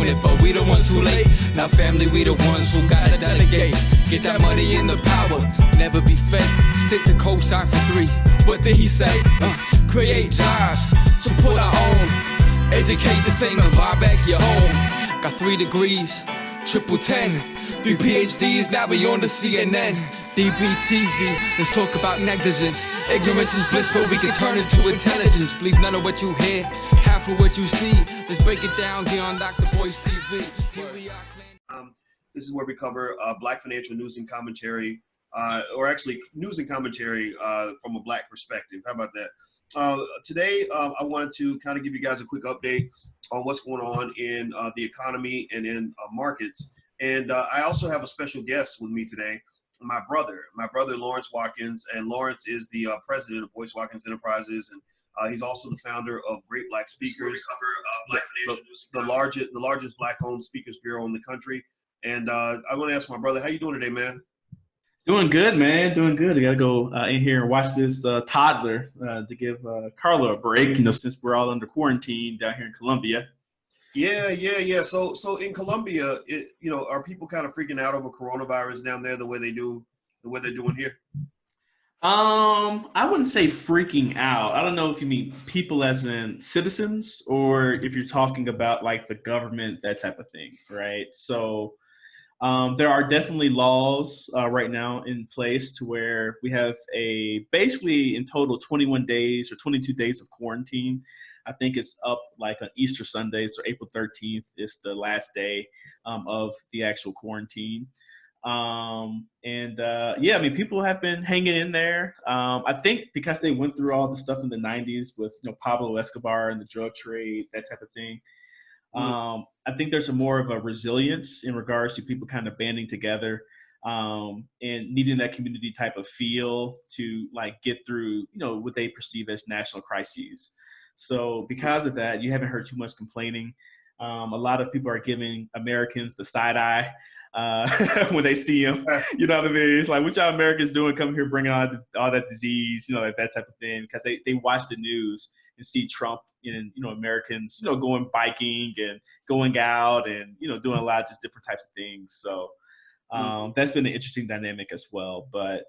it, but we the ones who late. Now family, we the ones who gotta delegate. Get that money in the power, never be fake. Stick to cosign for 3. What did he say? Create jobs, support our own. Educate the same and buy back your home. Got 3 degrees, triple 10. 3 PhDs, now we on the CNN. DBTV, let's talk about negligence. Ignorance is bliss, but we can turn it to intelligence. Believe none of what you hear, half of what you see. Let's break it down here on Dr. Boy's TV. Here we are. This is where we cover Black financial news and commentary, or actually news and commentary from a Black perspective. How about that? Today, I wanted to kind of give you guys a quick update on what's going on in the economy and in markets. And I also have a special guest with me today, my brother Lawrence Watkins. And Lawrence is the president of Boyce Watkins Enterprises, and he's also the founder of Great Black Speakers, the largest Black-owned speakers bureau in the country. And I want to ask my brother, how you doing today, man? Doing good, man. Doing good. I got to go in here and watch this toddler to give Carla a break, since we're all under quarantine down here in Colombia. Yeah. So in Colombia, are people kind of freaking out over coronavirus down there the way they're doing here? I wouldn't say freaking out. I don't know if you mean people as in citizens or if you're talking about like the government, that type of thing, right? So there are definitely laws right now in place to where we have basically in total 21 days or 22 days of quarantine. I think it's up like on Easter Sunday, so April 13th is the last day of the actual quarantine. People have been hanging in there. I think because they went through all the stuff in the 90s with Pablo Escobar and the drug trade, that type of thing. I think there's more of a resilience in regards to people kind of banding together and needing that community type of feel to like get through, what they perceive as national crises. So because of that, you haven't heard too much complaining. A lot of people are giving Americans the side eye when they see them. You know what I mean? It's like, what y'all Americans doing? Come here bringing all that disease, like that type of thing. Because they watch the news and see Trump and, Americans, going biking and going out and, doing a lot of just different types of things. So that's been an interesting dynamic as well. But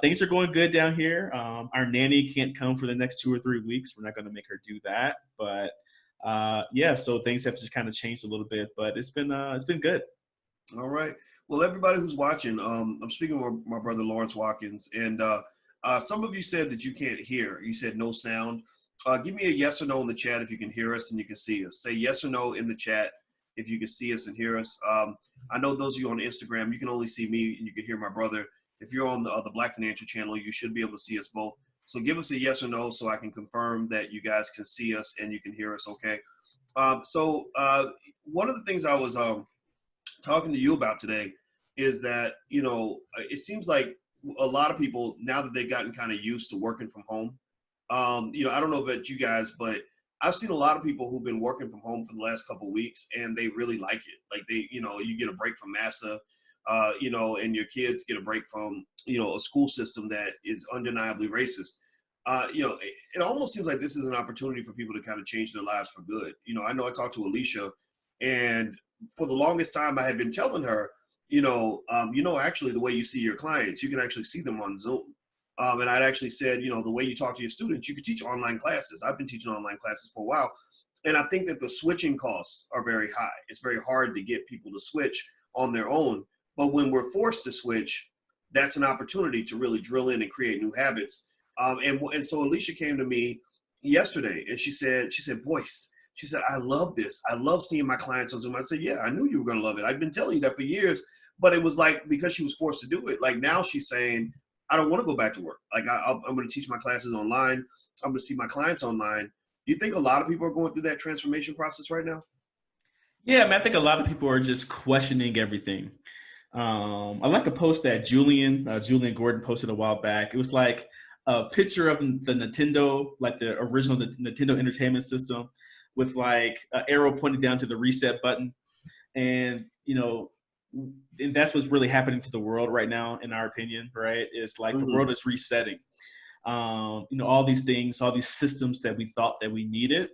things are going good down here. Our nanny can't come for the next 2 or 3 weeks. We're not going to make her do that. But so things have just kind of changed a little bit. But it's been good. All right. Well, everybody who's watching, I'm speaking with my brother Lawrence Watkins, and some of you said that you can't hear. You said no sound. Give me a yes or no in the chat if you can hear us and you can see us. Say yes or no in the chat if you can see us and hear us. I know those of you on Instagram, you can only see me and you can hear my brother. If you're on the Black Financial channel, you should be able to see us both. So give us a yes or no so I can confirm that you guys can see us and you can hear us okay. One of the things I was talking to you about today is that, it seems like a lot of people, now that they've gotten kind of used to working from home, I don't know about you guys, but I've seen a lot of people who've been working from home for the last couple of weeks and they really like it. Like you get a break from massa, and your kids get a break from, a school system that is undeniably racist. It almost seems like this is an opportunity for people to kind of change their lives for good. I know I talked to Alicia, and for the longest time I had been telling her, actually the way you see your clients, you can actually see them on Zoom. And I'd actually said, the way you talk to your students, you could teach online classes. I've been teaching online classes for a while. And I think that the switching costs are very high. It's very hard to get people to switch on their own. But when we're forced to switch, that's an opportunity to really drill in and create new habits. And so Alicia came to me yesterday and she said, Boyce, she said, I love this. I love seeing my clients on Zoom. I said, yeah, I knew you were going to love it. I've been telling you that for years, but it was like, because she was forced to do it. Like now she's saying, I don't want to go back to work. Like I'm going to teach my classes online. I'm going to see my clients online. Do you think a lot of people are going through that transformation process right now? Yeah, I think a lot of people are just questioning everything. I like a post that Julian Gordon posted a while back. It was like a picture of the Nintendo, like the original Nintendo Entertainment System, with like an arrow pointing down to the reset button. And, and that's what's really happening to the world right now, in our opinion, right? It's like the world is resetting. all these things, all these systems that we thought that we needed,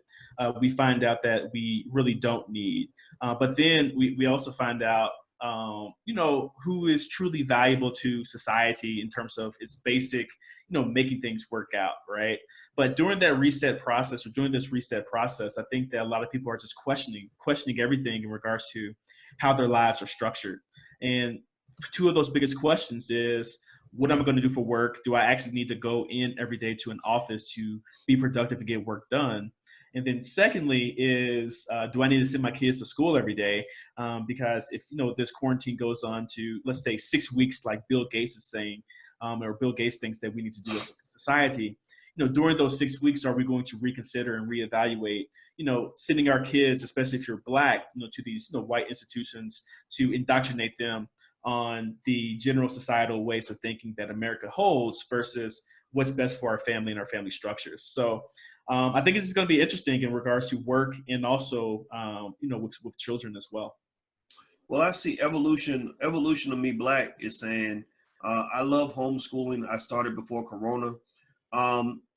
we find out that we really don't need. But then we also find out, who is truly valuable to society in terms of its basic, making things work out, right? But during that reset process, or during this reset process, I think that a lot of people are just questioning everything in regards to how their lives are structured. And two of those biggest questions is, what am I going to do for work? Do I actually need to go in every day to an office to be productive and get work done? And then secondly is, do I need to send my kids to school every day? Because if, this quarantine goes on to, let's say, 6 weeks, like Bill Gates is saying, or Bill Gates thinks that we need to do as a society, during those 6 weeks, are we going to reconsider and reevaluate, sending our kids, especially if you're Black, to these, white institutions to indoctrinate them on the general societal ways of thinking that America holds versus what's best for our family and our family structures. So I think this is going to be interesting in regards to work, and also, with children as well. Well, I see evolution of me Black is saying, I love homeschooling. I started before Corona.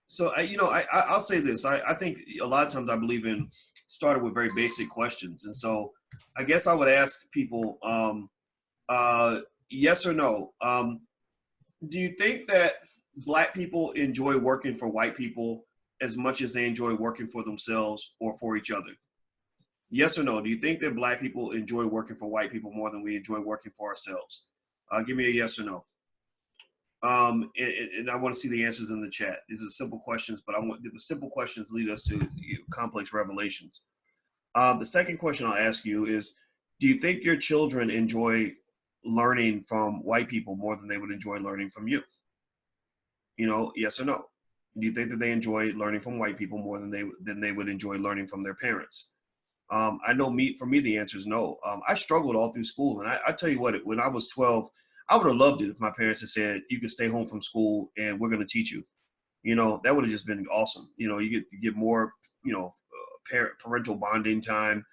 So I'll say this. I think a lot of times I believe in started with very basic questions. And so I guess I would ask people, yes or no. Do you think that Black people enjoy working for white people as much as they enjoy working for themselves or for each other? Yes or no? Do you think that Black people enjoy working for white people more than we enjoy working for ourselves? Give me a yes or no. And I want to see the answers in the chat. These are simple questions, but the simple questions lead us to complex revelations. The second question I'll ask you is, do you think your children enjoy learning from white people more than they would enjoy learning from you? Yes or no? Do you think that they enjoy learning from white people more than they would enjoy learning from their parents? I know for me, the answer is no. I struggled all through school. And I tell you what, when I was 12, I would have loved it if my parents had said, you can stay home from school and we're going to teach you. That would have just been awesome. You get more, parental bonding time,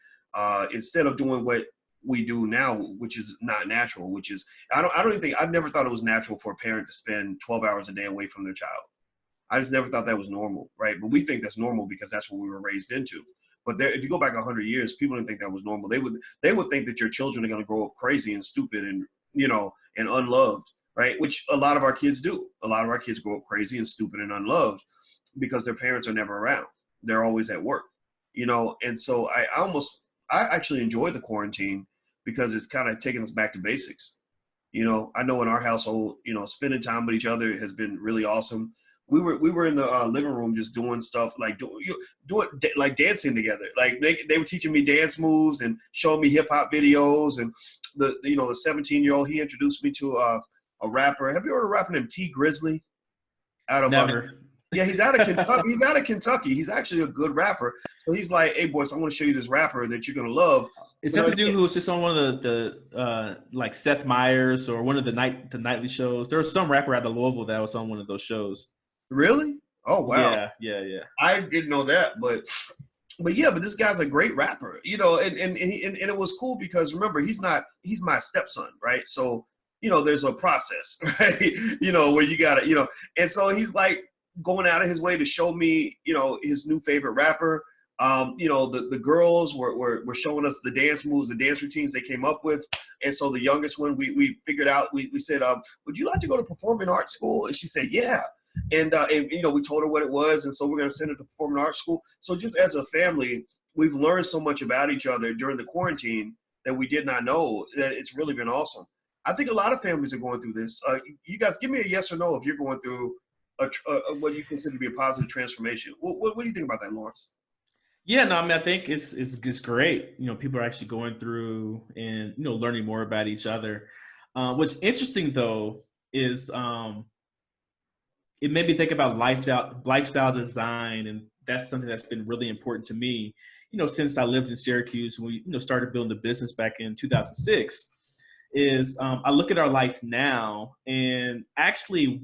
instead of doing what we do now, which is not natural, which is, I've never thought it was natural for a parent to spend 12 hours a day away from their child. I just never thought that was normal, right? But we think that's normal because that's what we were raised into. But if you go back 100 years, people didn't think that was normal. They would think that your children are going to grow up crazy and stupid and, and unloved, right? Which a lot of our kids do. A lot of our kids grow up crazy and stupid and unloved because their parents are never around. They're always at work, And so I actually enjoy the quarantine because it's kind of taking us back to basics. I know in our household, spending time with each other has been really awesome. We were in the living room just doing stuff like like dancing together. Like they were teaching me dance moves and showing me hip hop videos. And the 17-year-old, he introduced me to a rapper. Have you heard of a rapper named T Grizzly? Never. Yeah, he's out of Kentucky. He's out of Kentucky. He's actually a good rapper. So he's like, hey, boys, I want to show you this rapper that you're gonna love. Is that the dude who was just on one of the like Seth Meyers or one of the nightly shows? There was some rapper out of Louisville that was on one of those shows. Really? Oh wow. Yeah. I didn't know that, but this guy's a great rapper, and it was cool because remember, he's my stepson, right? So, there's a process, right? Where you gotta, and so he's like going out of his way to show me, his new favorite rapper. The girls were showing us the dance moves, the dance routines they came up with. And so the youngest one, we figured out, we said, would you like to go to performing arts school? And she said, yeah. And we told her what it was. And so we're going to send her to performing arts school. So just as a family, we've learned so much about each other during the quarantine that we did not know, that it's really been awesome. I think a lot of families are going through this. You guys give me a yes or no if you're going through what you consider to be a positive transformation. What do you think about that, Lawrence? Yeah, no, I mean, I think it's great. People are actually going through and, learning more about each other. What's interesting though is it made me think about lifestyle design, and that's something that's been really important to me, since I lived in Syracuse and we, started building a business back in 2006. Is I look at our life now, and actually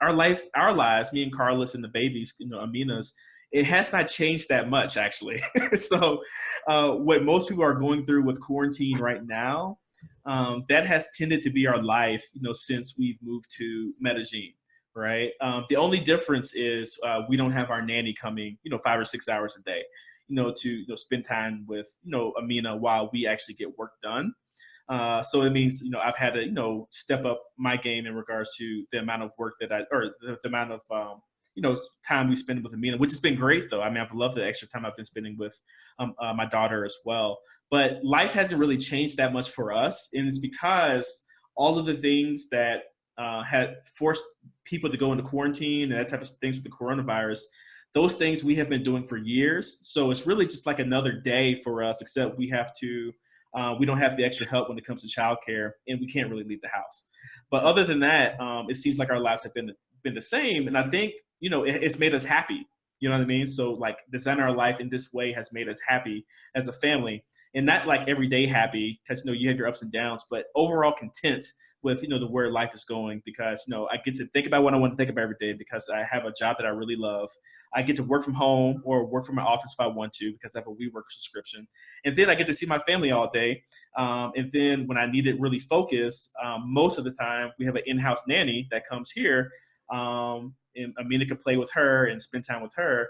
our lives, me and Carlos and the babies, Amina's, it has not changed that much actually. So what most people are going through with quarantine right now, that has tended to be our life, since we've moved to Medellin. right? The only difference is we don't have our nanny coming, 5 or 6 hours a day, to spend time with, Amina while we actually get work done. So it means, I've had to, step up my game in regards to the amount of work or the amount of, time we spend with Amina, which has been great though. I mean, I've loved the extra time I've been spending with my daughter as well. But life hasn't really changed that much for us. And it's because all of the things that had forced people to go into quarantine and that type of things with the coronavirus, those things we have been doing for years. So it's really just like another day for us, except we don't have the extra help when it comes to childcare, and we can't really leave the house. But other than that, it seems like our lives have been the same, and I think it's made us happy. You know what I mean? So like designing our life in this way has made us happy as a family, and not like everyday happy because you have your ups and downs, but overall content with the where life is going, because I get to think about what I want to think about every day because I have a job that I really love. I get to work from home or work from my office if I want to because I have a WeWork subscription, and then I get to see my family all day. And then when I need it really focused, most of the time we have an in-house nanny that comes here, and Amina can play with her and spend time with her,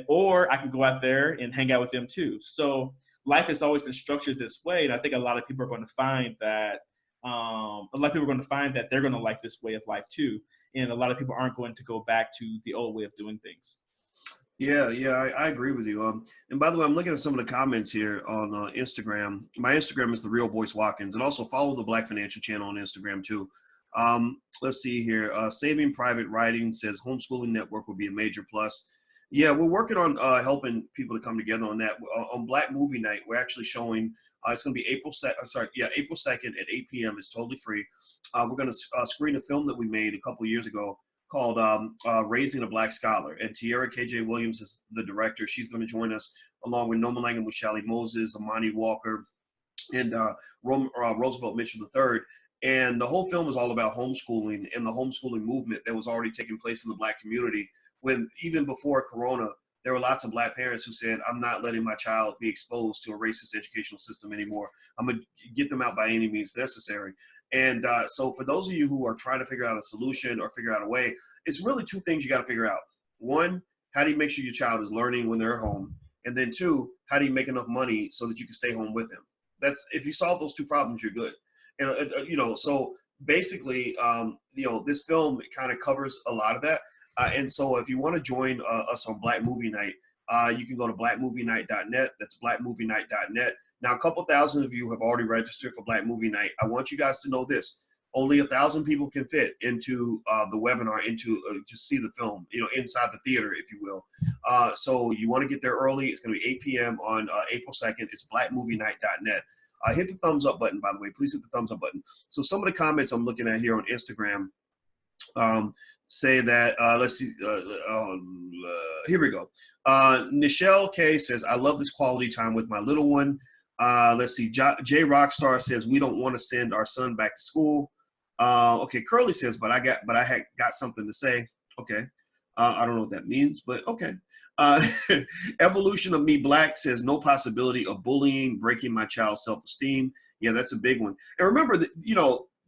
or I can go out there and hang out with them too. So life has always been structured this way, and I think a lot of people are going to find that. A lot of people are going to find that they're going to like this way of life too, and a lot of people aren't going to go back to the old way of doing things. Yeah, I agree with you. And by the way, I'm looking at some of the comments here on Instagram. My Instagram is The Real Boyce Watkins, and also follow the Black Financial Channel on Instagram too. Let's see here. Saving Private Writing says homeschooling network will be a major plus. Yeah, we're working on helping people to come together on that. On Black Movie Night, we're actually showing. It's going to be April 2nd at 8 p.m. It's totally free. We're going to screen a film that we made a couple years ago called Raising a Black Scholar. And Tierra K.J. Williams is the director. She's going to join us along with Noma Langan Mushali Moses, Amani Walker, and Roosevelt Mitchell III. And the whole film is all about homeschooling and the homeschooling movement that was already taking place in the Black community. When even before Corona, there were lots of Black parents who said, I'm not letting my child be exposed to a racist educational system anymore. I'm going to get them out by any means necessary. And so for those of you who are trying to figure out a solution or figure out a way, it's really two things you got to figure out. One, how do you make sure your child is learning when they're at home? And then two, how do you make enough money so that you can stay home with them? That's, if you solve those two problems, you're good. And, so basically, this film kind of covers a lot of that. And so if you want to join us on Black Movie Night, you can go to blackmovienight.net. That's blackmovienight.net. Now, a couple thousand of you have already registered for Black Movie Night. I want you guys to know this. Only 1,000 people can fit into the webinar, to see the film, inside the theater, if you will. So you want to get there early. It's going to be 8 p.m. on April 2nd. It's blackmovienight.net. Hit the thumbs up button, by the way. Please hit the thumbs up button. So some of the comments I'm looking at here on Instagram say that, let's see, here we go. Nichelle K says, I love this quality time with my little one. Let's see, Jay Rockstar says, we don't want to send our son back to school. Okay, Curly says, but I had got something to say. Okay. I don't know what that means, but okay. Evolution of Me Black says, no possibility of bullying, breaking my child's self-esteem. Yeah, that's a big one. And remember that,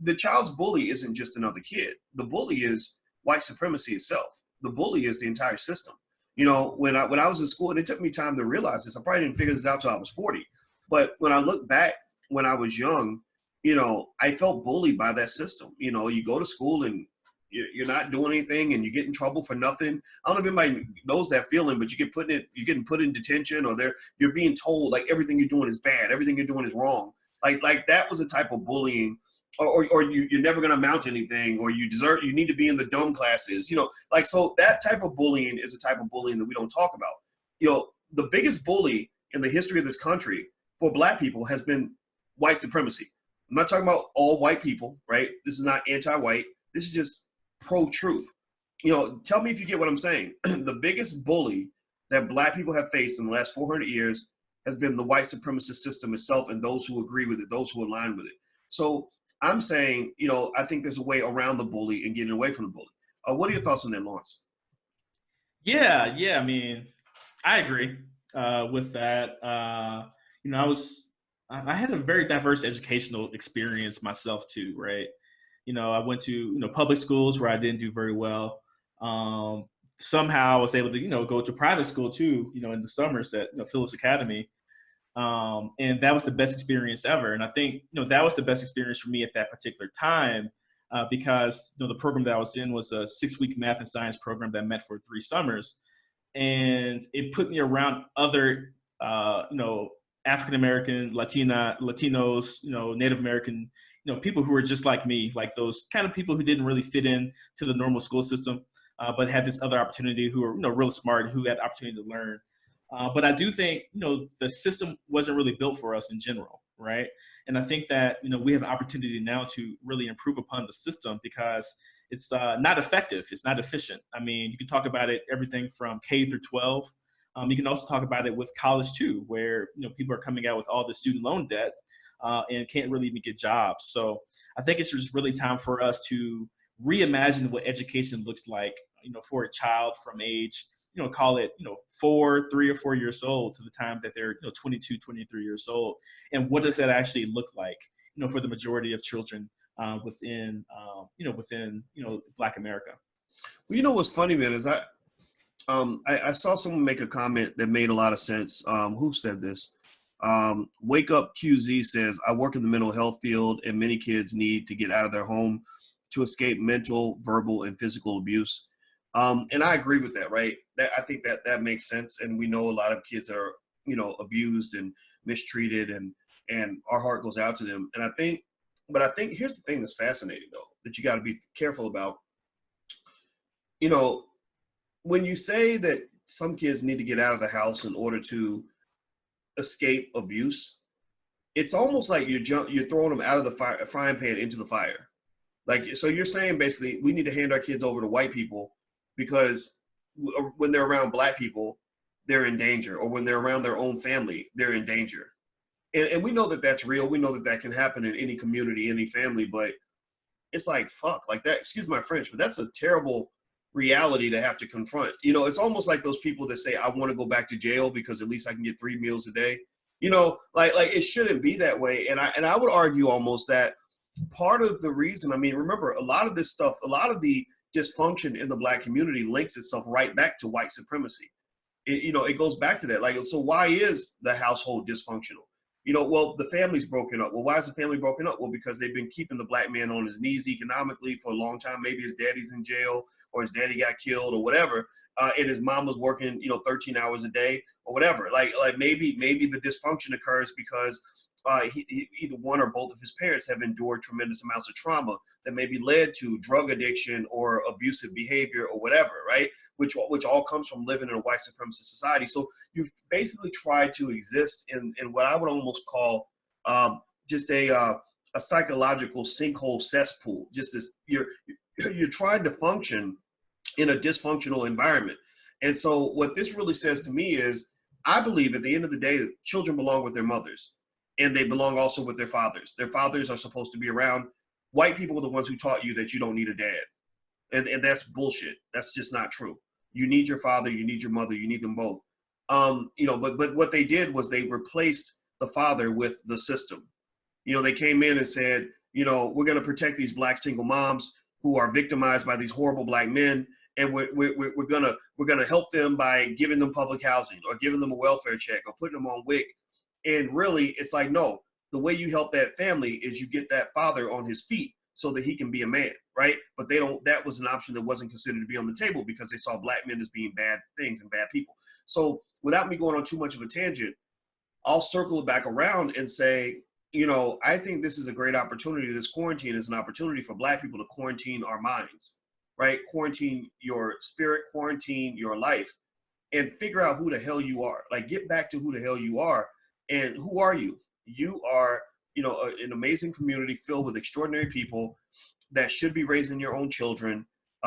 the child's bully isn't just another kid. The bully is white supremacy itself. The bully is the entire system. When I was in school, and it took me time to realize this, I probably didn't figure this out till I was 40. But when I look back when I was young, I felt bullied by that system. You go to school and you're not doing anything and you get in trouble for nothing. I don't know if anybody knows that feeling, but you're getting put in detention, or you're being told like everything you're doing is bad, everything you're doing is wrong. Like that was a type of bullying, or you're never going to amount to anything, or you need to be in the dumb classes, so that type of bullying is a type of bullying that we don't talk about. The biggest bully in the history of this country for Black people has been white supremacy. I'm not talking about all white people, right? This is not anti-white. This is just pro-truth. Tell me if you get what I'm saying. The biggest bully that Black people have faced in the last 400 years has been the white supremacist system itself, and those who agree with it, those who align with it. So I'm saying, I think there's a way around the bully and getting away from the bully. What are your thoughts on that, Lawrence? Yeah. I mean, I agree with that. I had a very diverse educational experience myself too, right? I went to, public schools where I didn't do very well. Somehow I was able to, go to private school too, in the summers at Phillips Academy. And that was the best experience ever. And I think, that was the best experience for me at that particular time, because, the program that I was in was a 6-week math and science program that met for 3 summers. And it put me around other, African-American, Latinos, Native American, people who were just like me, like those kind of people who didn't really fit in to the normal school system, but had this other opportunity, who were, real smart, who had opportunity to learn. But I do think, the system wasn't really built for us in general, right? And I think that, we have an opportunity now to really improve upon the system, because it's not effective. It's not efficient. I mean, you can talk about it, everything from K through 12. You can also talk about it with college too, where, people are coming out with all the student loan debt and can't really even get jobs. So I think it's just really time for us to reimagine what education looks like, for a child from age, call it, 3 or 4 years old to the time that they're, 22, 23 years old. And what does that actually look like, for the majority of children within Black America? Well, what's funny, man, is I saw someone make a comment that made a lot of sense. Who said this? Wake Up QZ says, I work in the mental health field, and many kids need to get out of their home to escape mental, verbal, and physical abuse. And I agree with that, right? I think that makes sense. And we know a lot of kids that are, abused and mistreated, and our heart goes out to them. And I think here's the thing that's fascinating, though, that you got to be careful about. When you say that some kids need to get out of the house in order to escape abuse, it's almost like you're throwing them out of the frying pan into the fire. Like, so you're saying basically we need to hand our kids over to white people because when they're around Black people, they're in danger, or when they're around their own family, they're in danger. And we know that that's real. We know that that can happen in any community, any family, but it's like, fuck, like that, excuse my French, but that's a terrible reality to have to confront. It's almost like those people that say, I want to go back to jail because at least I can get 3 meals a day. Like it shouldn't be that way. And I would argue almost that part of the reason, I mean, remember, a lot of this stuff, a lot of the dysfunction in the Black community links itself right back to white supremacy. It goes back to that. Like, so why is the household dysfunctional? Well, the family's broken up. Well, why is the family broken up? Well, because they've been keeping the Black man on his knees economically for a long time. Maybe his daddy's in jail, or his daddy got killed, or whatever. And his mom was working, 13 hours a day, or whatever. Like maybe the dysfunction occurs because either one or both of his parents have endured tremendous amounts of trauma that maybe led to drug addiction or abusive behavior or whatever, right? Which all comes from living in a white supremacist society. So you've basically tried to exist in what I would almost call just a psychological sinkhole cesspool. Just this, you're trying to function in a dysfunctional environment. And so what this really says to me is, I believe at the end of the day, children belong with their mothers. And they belong also with their fathers. Their fathers are supposed to be around. White people are the ones who taught you that you don't need a dad. And that's bullshit. That's just not true. You need your father, you need your mother, you need them both. But what they did was they replaced the father with the system. They came in and said, we're going to protect these Black single moms who are victimized by these horrible Black men. And we're gonna help them by giving them public housing, or giving them a welfare check, or putting them on WIC. And really, it's like, no, the way you help that family is you get that father on his feet so that he can be a man, right? But that was an option that wasn't considered to be on the table because they saw Black men as being bad things and bad people. So without me going on too much of a tangent, I'll circle it back around and say, I think this is a great opportunity. This quarantine is an opportunity for Black people to quarantine our minds, right? Quarantine your spirit, quarantine your life, and figure out who the hell you are. Like, get back to who the hell you are. And who are you? You are, an amazing community filled with extraordinary people that should be raising your own children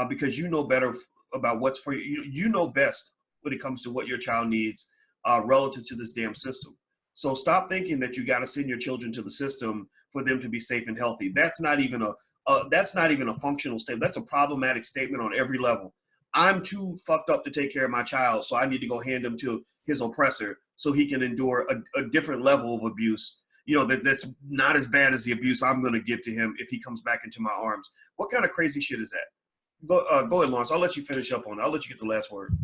because you know better about what's for you. You know best when it comes to what your child needs relative to this damn system. So stop thinking that you got to send your children to the system for them to be safe and healthy. That's not even a functional statement. That's a problematic statement on every level. I'm too fucked up to take care of my child, so I need to go hand him to his oppressor so he can endure a different level of abuse, that's not as bad as the abuse I'm going to give to him if he comes back into my arms. What kind of crazy shit is that? Go ahead, Lawrence. I'll let you finish up on it. I'll let you get the last word.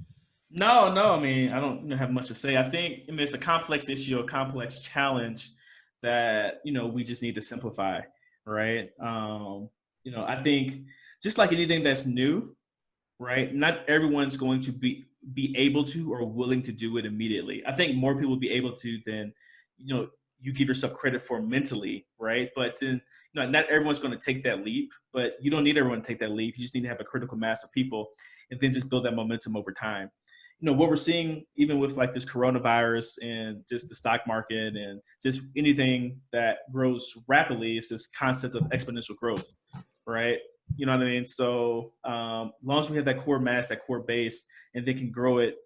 No, no. I mean, I don't have much to say. I mean, it's a complex issue, a complex challenge that we just need to simplify, right? I think just like anything that's new, right? Not everyone's going to be able to or willing to do it immediately. I think more people will be able to than you give yourself credit for mentally, right? But then not everyone's going to take that leap. But you don't need everyone to take that leap. You just need to have a critical mass of people, and then just build that momentum over time. What we're seeing even with like this coronavirus and just the stock market and just anything that grows rapidly is this concept of exponential growth, right? You know what I mean? So as long as we have that core mass, that core base, and they can grow it,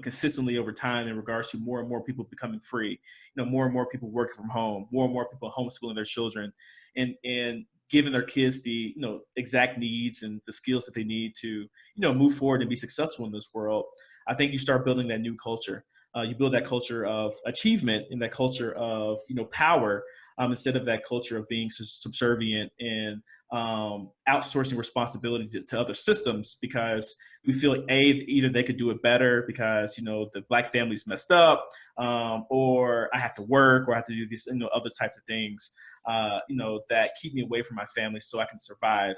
consistently over time in regards to more and more people becoming free, more and more people working from home, more and more people homeschooling their children, and giving their kids the exact needs and the skills that they need to move forward and be successful in this world. I think you start building that new culture. You build that culture of achievement and that culture of power, instead of that culture of being subservient and outsourcing responsibility to other systems, because we feel either they could do it better because the Black family's messed up, or I have to work, or I have to do these other types of things that keep me away from my family so I can survive.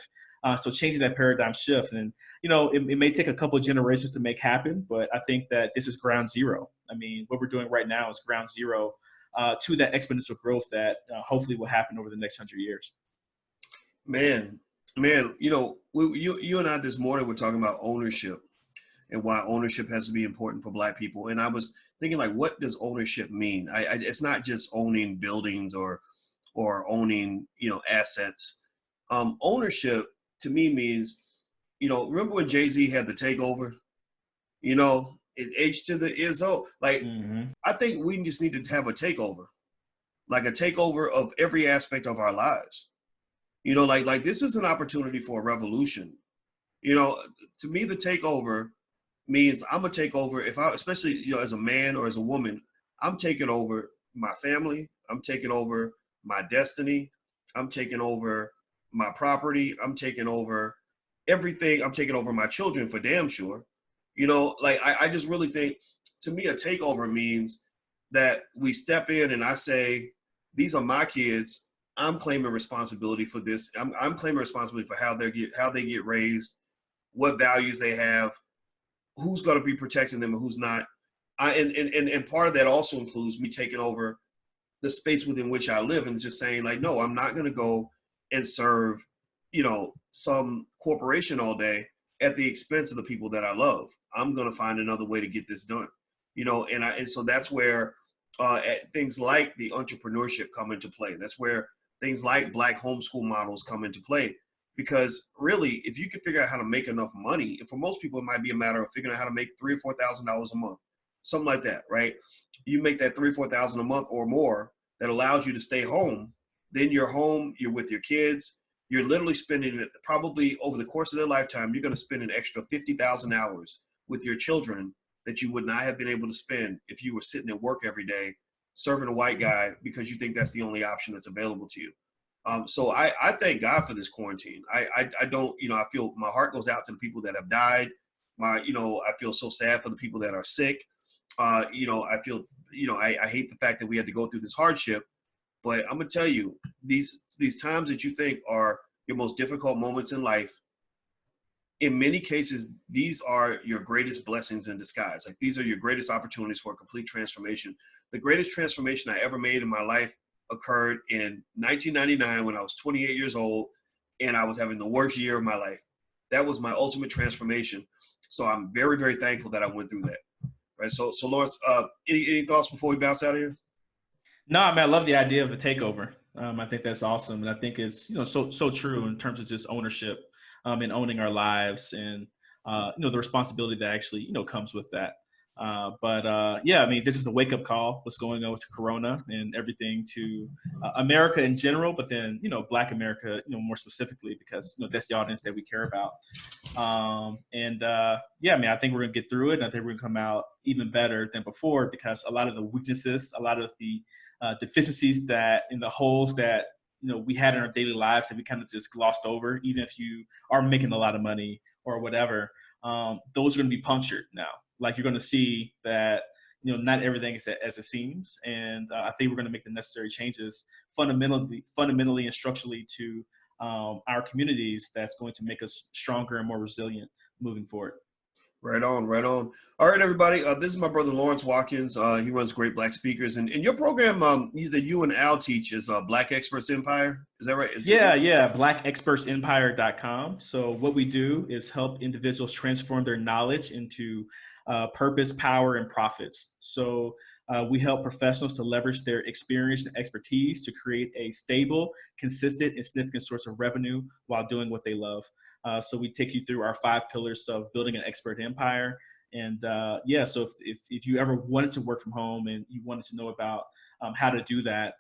So changing that paradigm shift, and it may take a couple of generations to make happen, but I think that this is ground zero. I mean, what we're doing right now is ground zero to that exponential growth that hopefully will happen over the next 100 years. Man, you and I this morning were talking about ownership and why ownership has to be important for Black people. And I was thinking, like, what does ownership mean? It's not just owning buildings or owning, assets. Ownership to me means, remember when Jay-Z had the takeover? H to the ISO. Like, I think we just need to have a takeover, like a takeover of every aspect of our lives. Like this is an opportunity for a revolution. To me, the takeover means I'm gonna take over. If I, especially as a man or as a woman, I'm taking over my family. I'm taking over my destiny. I'm taking over my property. I'm taking over everything. I'm taking over my children for damn sure. I just really think, to me, a takeover means that we step in and I say, these are my kids. I'm claiming responsibility for this. I'm claiming responsibility for how they get raised, what values they have, who's going to be protecting them and who's not. And part of that also includes me taking over the space within which I live and just saying, like, no, I'm not going to go and serve, some corporation all day at the expense of the people that I love. I'm going to find another way to get this done, and so that's where things like the entrepreneurship come into play. That's where things like Black homeschool models come into play, because really, if you can figure out how to make enough money, and for most people, it might be a matter of figuring out how to make $3,000 or $4,000 a month, something like that, right? You make that $3,000 or $4,000 a month or more that allows you to stay home. Then you're home, you're with your kids. You're literally spending it, probably over the course of their lifetime, you're going to spend an extra 50,000 hours with your children that you would not have been able to spend if you were sitting at work every day serving a white guy because you think that's the only option that's available to you. So I thank God for this quarantine. I don't, I feel my heart goes out to the people that have died. I feel so sad for the people that are sick. I feel, I hate the fact that we had to go through this hardship. But I'm gonna tell you, these times that you think are your most difficult moments in life, in many cases, these are your greatest blessings in disguise. Like, these are your greatest opportunities for a complete transformation. The greatest transformation I ever made in my life occurred in 1999 when I was 28 years old and I was having the worst year of my life. That was my ultimate transformation. So I'm very, very thankful that I went through that. Right. So Lawrence, any thoughts before we bounce out of here? No, I mean, I love the idea of the takeover. I think that's awesome, and I think it's so true in terms of just ownership, and owning our lives, and the responsibility that actually comes with that. Yeah, I mean, this is a wake up call. What's going on with Corona and everything to America in general, but then Black America, more specifically, because that's the audience that we care about. Yeah, I mean, I think we're gonna get through it, and I think we're gonna come out even better than before, because a lot of the weaknesses, a lot of the deficiencies that in the holes that we had in our daily lives that we kind of just glossed over, even if you are making a lot of money or whatever. Those are going to be punctured now. Like, you're going to see that not everything is as it seems, and I think we're going to make the necessary changes fundamentally and structurally to our communities. That's going to make us stronger and more resilient moving forward. Right on, right on. All right, everybody. This is my brother Lawrence Watkins. He runs Great Black Speakers, and your program that you and Al teach is Black Experts Empire. Is that right? Yeah. BlackExpertsEmpire.com. So what we do is help individuals transform their knowledge into purpose, power, and profits. So we help professionals to leverage their experience and expertise to create a stable, consistent, and significant source of revenue while doing what they love. So we take you through our 5 pillars of building an expert empire. And so if you ever wanted to work from home and you wanted to know about how to do that,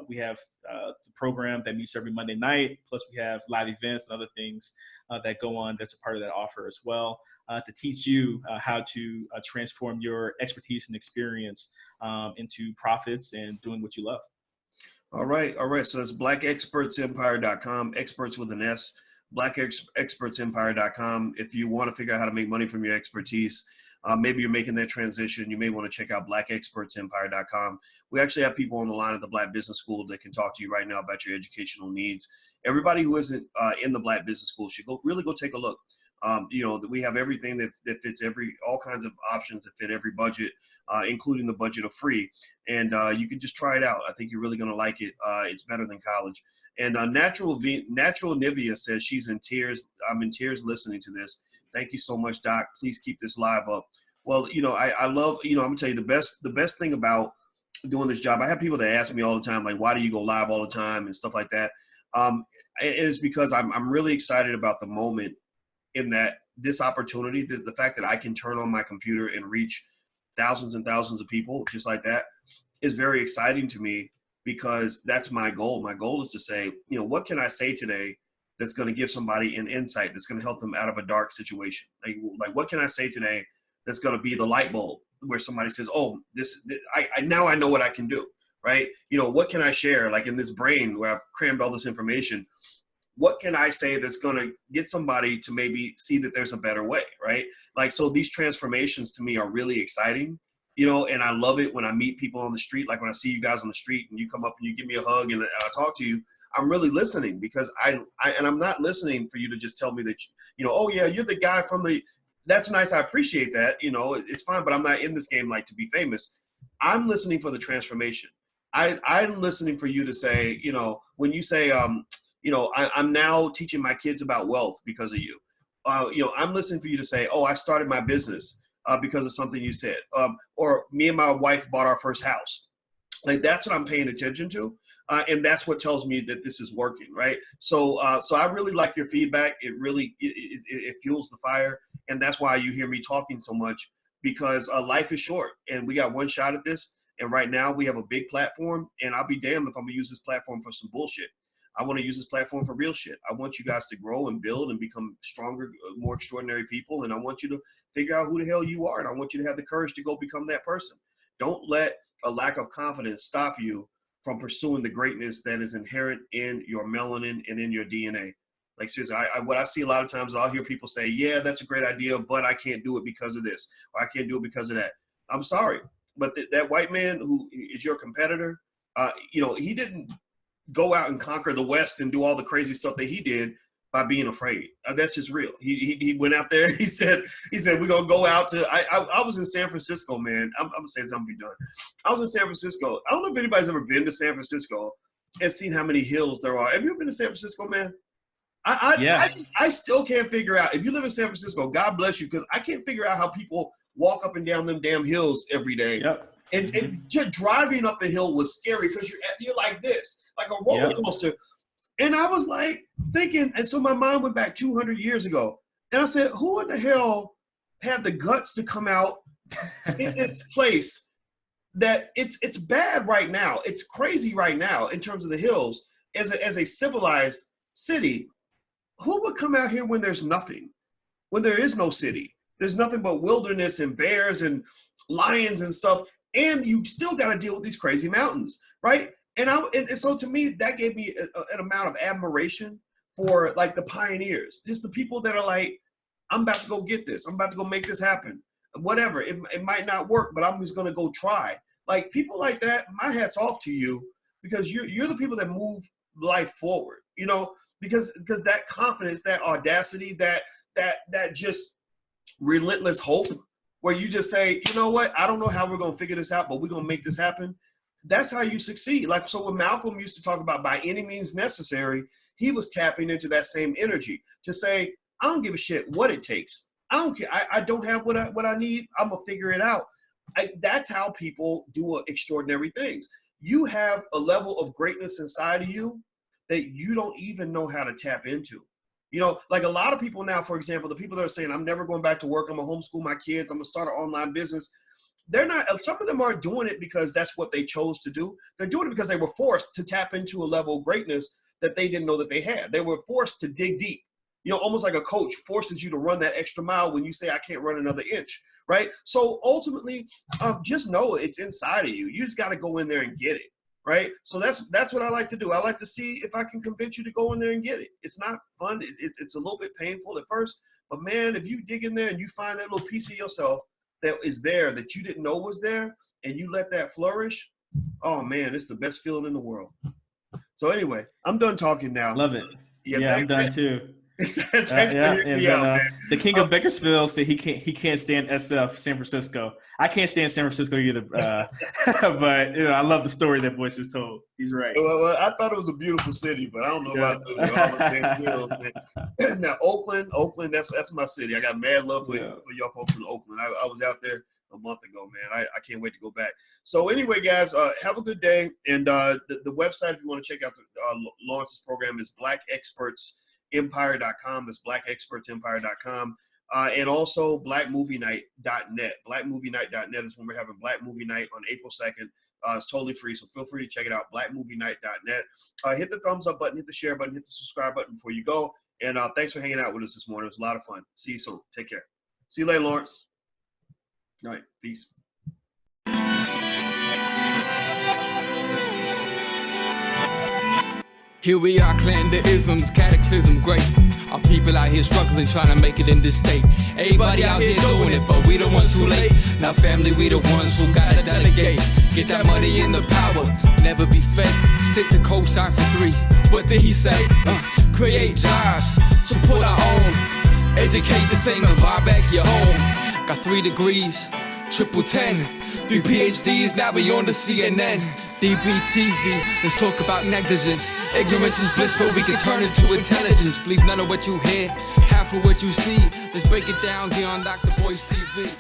we have the program that meets every Monday night. Plus we have live events and other things that go on that's a part of that offer as well, to teach you how to transform your expertise and experience into profits and doing what you love. All right. So that's blackexpertsempire.com, experts with an S, blackexpertsempire.com. If you want to figure out how to make money from your expertise, maybe you're making that transition, you may want to check out blackexpertsempire.com. We actually have people on the line at the Black Business School that can talk to you right now about your educational needs. Everybody who isn't in the Black Business School should go take a look. We have everything that fits all kinds of options that fit every budget, including the budget of free. And you can just try it out. I think you're really going to like it. It's better than college. And Natural Nivea says she's in tears. I'm in tears listening to this. Thank you so much, Doc. Please keep this live up. Well, I love, I'm gonna tell you the best thing about doing this job. I have people that ask me all the time, like, why do you go live all the time and stuff like that? It is because I'm really excited about the moment in that this opportunity, the fact that I can turn on my computer and reach thousands and thousands of people just like that is very exciting to me, because that's my goal. My goal is to say, what can I say today that's going to give somebody an insight that's going to help them out of a dark situation? Like what can I say today that's going to be the light bulb where somebody says, oh, now I know what I can do, right? What can I share? Like in this brain where I've crammed all this information, what can I say that's going to get somebody to maybe see that there's a better way, right? Like, so these transformations to me are really exciting, and I love it when I meet people on the street. Like when I see you guys on the street and you come up and you give me a hug and I talk to you, I'm really listening, because I'm not listening for you to just tell me that, oh yeah, you're the guy from that's nice. I appreciate that. It's fine, but I'm not in this game like to be famous. I'm listening for the transformation. I'm listening for you to say, when you say, I'm now teaching my kids about wealth because of you. I'm listening for you to say, oh, I started my business because of something you said. Or me and my wife bought our first house. Like, that's what I'm paying attention to. And that's what tells me that this is working, right? So I really like your feedback. It really, it fuels the fire. And that's why you hear me talking so much, because life is short and we got one shot at this. And right now we have a big platform, and I'll be damned if I'm gonna use this platform for some bullshit. I want to use this platform for real shit. I want you guys to grow and build and become stronger, more extraordinary people. And I want you to figure out who the hell you are. And I want you to have the courage to go become that person. Don't let a lack of confidence stop you from pursuing the greatness that is inherent in your melanin and in your DNA. Like, seriously, what I see a lot of times, I'll hear people say, yeah, that's a great idea, but I can't do it because of this, or I can't do it because of that. I'm sorry, but that white man who is your competitor, he didn't go out and conquer the West and do all the crazy stuff that he did by being afraid. That's just real. He went out there. He said, we're going to go out to, I was in San Francisco, man. I'm going to say something be done. I was in San Francisco. I don't know if anybody's ever been to San Francisco and seen how many hills there are. Have you ever been to San Francisco, man? I still can't figure out, if you live in San Francisco, God bless you, because I can't figure out how people walk up and down them damn hills every day. Yep. And just driving up the hill was scary, because you're like this, like a roller coaster. And I was like thinking, and so my mind went back 200 years ago. And I said, who in the hell had the guts to come out in this place that it's bad right now? It's crazy right now in terms of the hills. As a civilized city, who would come out here when there's nothing? When there is no city? There's nothing but wilderness and bears and lions and stuff. and you still got to deal with these crazy mountains, right? And so to me, that gave me an amount of admiration for like the pioneers, just the people that are like, I'm about to go get this. I'm about to go make this happen. Whatever, it might not work, but I'm just going to go try. Like people like that, my hat's off to you, because you're the people that move life forward, you know, because that confidence, that audacity, that just relentless hope, where you just say, you know what, I don't know how we're going to figure this out, but we're going to make this happen. That's how you succeed. Like, so when Malcolm used to talk about by any means necessary, he was tapping into that same energy to say, I don't give a shit what it takes. I don't care. I don't have what I need. I'm going to figure it out. That's how people do extraordinary things. You have a level of greatness inside of you that you don't even know how to tap into. You know, like a lot of people now, for example, the people that are saying, I'm never going back to work, I'm going to homeschool my kids, I'm going to start an online business. They're not, some of them aren't doing it because that's what they chose to do. They're doing it because they were forced to tap into a level of greatness that they didn't know that they had. They were forced to dig deep. You know, almost like a coach forces you to run that extra mile when you say, I can't run another inch, right? So ultimately, just know it's inside of you. You just got to go in there and get it, right? So that's what I like to do. I like to see if I can convince you to go in there and get it. It's not fun. It's a little bit painful at first, but man, if you dig in there and you find that little piece of yourself that is there that you didn't know was there, and you let that flourish, oh man, it's the best feeling in the world. So anyway, I'm done talking now. Love it. Yeah, I'm done too. The king of Bakersfield said he can't stand SF San Francisco. I can't stand San Francisco either, but you know, I love the story that Bush just told. He's right. Well, I thought it was a beautiful city, but I don't know about the now Oakland, that's my city. I got mad love for y'all folks in Oakland. I was out there a month ago, man. I can't wait to go back. So anyway, guys, have a good day. And the website, if you want to check out Lawrence's program, is blackexpertsempire.com. That's blackexpertsempire.com. And also blackmovienight.net. Blackmovienight.net is when we're having Black Movie Night on April 2nd. It's totally free, so feel free to check it out, blackmovienight.net. Hit the thumbs up button, hit the share button, hit the subscribe button before you go. And thanks for hanging out with us this morning. It was a lot of fun. See you soon. Take care. See you later, Lawrence. All right. Peace. Here we are, clan the isms, cataclysm great. Our people out here struggling, trying to make it in this state. Everybody out here doing it, but we the ones who late. Now family, we the ones who gotta delegate. Get that money in the power, never be fake. Stick to cosign for 3. What did he say? Create jobs, support our own. Educate the same and buy back your home. Got 3 degrees, triple 10. 3 PhDs, now we on the CNN. DBTV, let's talk about negligence. Ignorance is bliss, but we can turn it to intelligence. Believe none of what you hear, half of what you see. Let's break it down here on Dr. Boy's TV.